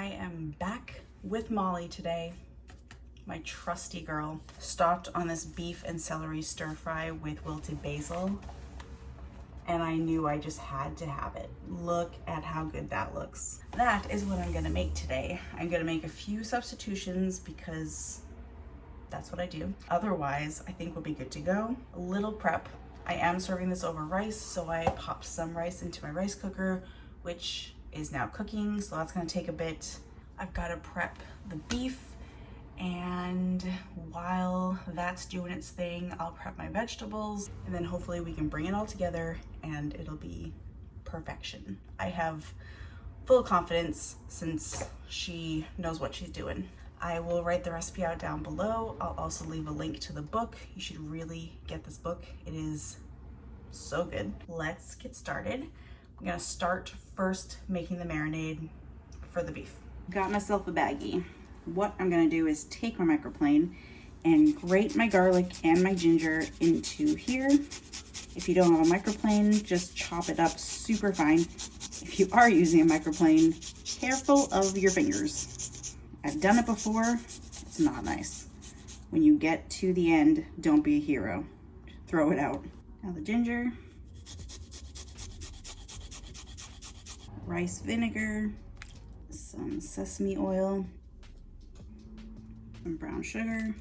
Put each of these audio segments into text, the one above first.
I am back with Molly today, my trusty girl. Stopped on this beef and celery stir fry with wilted basil, and I knew I just had to have it. Look at how good that looks. That is what I'm gonna make today. I'm gonna make a few substitutions because that's what I do. Otherwise, I think we'll be good to go. A little prep. I am serving this over rice, so I popped some rice into my rice cooker, which is now cooking, so that's gonna take a bit. I've gotta prep the beef, and while that's doing its thing, I'll prep my vegetables, and then hopefully we can bring it all together and it'll be perfection. I have full confidence since she knows what she's doing. I will write the recipe out down below. I'll also leave a link to the book. You should really get this book. It is so good. Let's get started. I'm gonna start first making the marinade for the beef. Got myself a baggie. What I'm gonna do is take my microplane and grate my garlic and my ginger into here. If you don't have a microplane, just chop it up super fine. If you are using a microplane, careful of your fingers. I've done it before, it's not nice. When you get to the end, don't be a hero. Throw it out. Now the ginger, rice vinegar, some sesame oil, some brown sugar,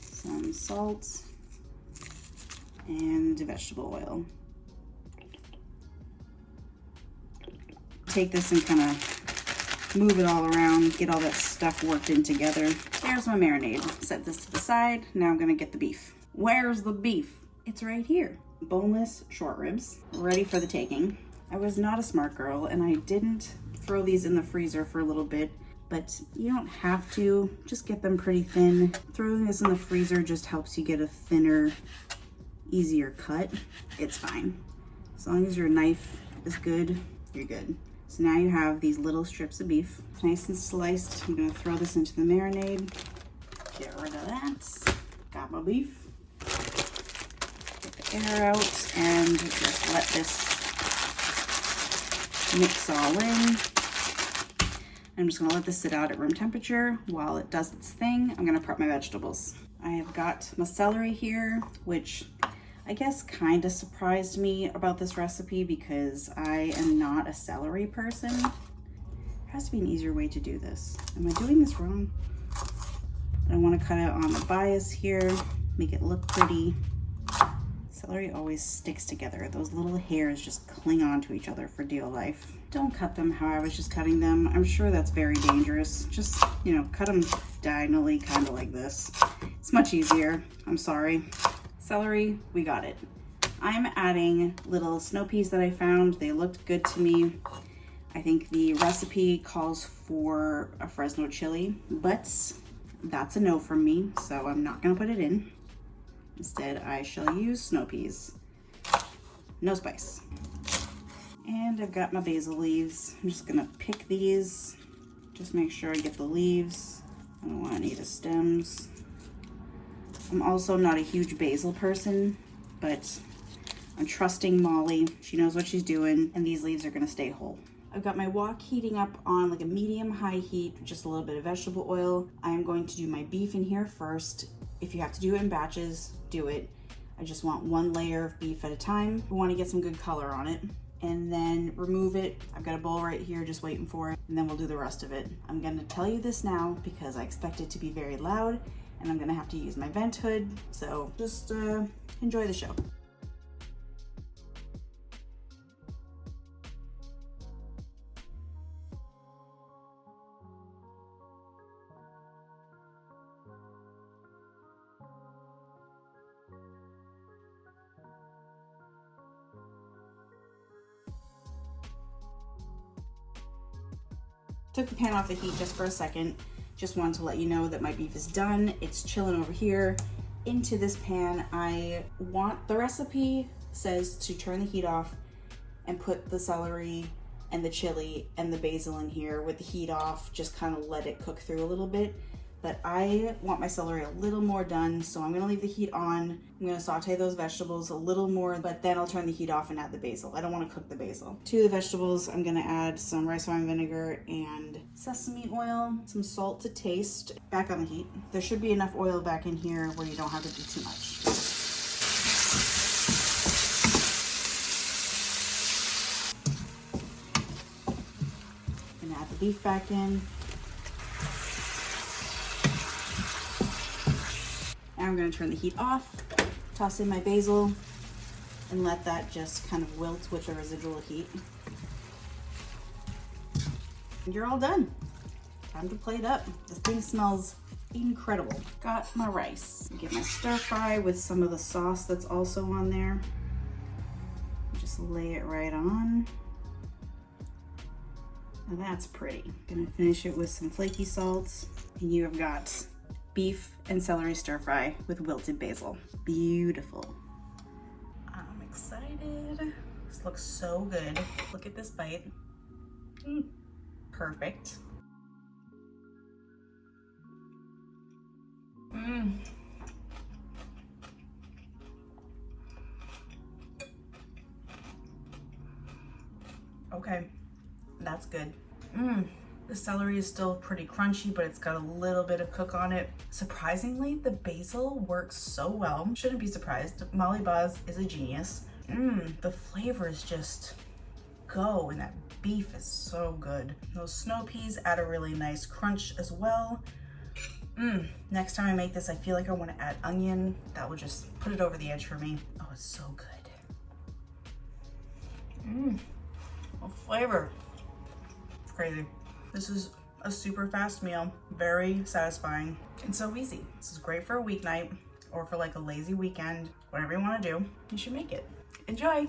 some salt, and vegetable oil. Take this and kind of move it all around, get all that stuff worked in together. There's my marinade. Set this to the side. Now I'm gonna get the beef. Where's the beef? It's right here. Boneless short ribs, ready for the taking. I was not a smart girl and I didn't throw these in the freezer for a little bit, but you don't have to. Just get them pretty thin. Throwing this in the freezer just helps you get a thinner, easier cut. It's fine. As long as your knife is good, you're good. So now you have these little strips of beef, nice and sliced. I'm gonna throw this into the marinade. Get rid of that. Got my beef. Get the air out and just let this mix all in. I'm just gonna let this sit out at room temperature while it does its thing. I'm gonna prep my vegetables. I have got my celery here, which I guess kind of surprised me about this recipe because I am not a celery person. There has to be an easier way to do this. Am I doing this wrong? I want to cut it on the bias here, make it look pretty. Celery always sticks together. Those little hairs just cling on to each other for dear life. Don't cut them how I was just cutting them. I'm sure that's very dangerous. Just, you know, cut them diagonally, kind of like this. It's much easier. I'm sorry. Celery, we got it. I'm adding little snow peas that I found. They looked good to me. I think the recipe calls for a fresno chili, but that's a no from me, so I'm not gonna put it in. Instead, I shall use snow peas. No spice. And I've got my basil leaves. I'm just gonna pick these. Just make sure I get the leaves. I don't want any of the stems. I'm also not a huge basil person, but I'm trusting Molly. She knows what she's doing, and these leaves are gonna stay whole. I've got my wok heating up on like a medium-high heat, with just a little bit of vegetable oil. I am going to do my beef in here first. If you have to do it in batches, do it. I just want one layer of beef at a time. We wanna get some good color on it. And then remove it. I've got a bowl right here just waiting for it, and then we'll do the rest of it. I'm gonna tell you this now because I expect it to be very loud, and I'm gonna have to use my vent hood, so just enjoy the show. Took the pan off the heat just for a second. Just wanted to let you know that my beef is done. It's chilling over here. Into this pan, the recipe says to turn the heat off and put the celery and the chili and the basil in here with the heat off. Just kind of let it cook through a little bit. but I want my celery a little more done, so I'm gonna leave the heat on. I'm gonna saute those vegetables a little more, but then I'll turn the heat off and add the basil. I don't wanna cook the basil. To the vegetables, I'm gonna add some rice wine vinegar and sesame oil, some salt to taste. Back on the heat. There should be enough oil back in here where you don't have to do too much. Add the beef back in. Now I'm going to turn the heat off, toss in my basil, and let that just kind of wilt with the residual heat. And you're all done. Time to plate up. This thing smells incredible. Got my rice. Get my stir fry with some of the sauce that's also on there. Just lay it right on. Now that's pretty. Gonna finish it with some flaky salts. And you have got beef and celery stir fry with wilted basil. Beautiful. I'm excited. This looks so good. Look at this bite. Perfect. Okay. That's good. The celery is still pretty crunchy, but it's got a little bit of cook on it. Surprisingly, the basil works so well. Shouldn't be surprised. Molly Baz is a genius. The flavors just go, and that beef is so good. Those snow peas add a really nice crunch as well. Next time I make this, I feel like I want to add onion. That would just put it over the edge for me. Oh, it's so good. What flavor. Crazy. This is a super fast meal, very satisfying, and so easy. This is great for a weeknight or for like a lazy weekend. Whatever you want to do, you should make it. Enjoy.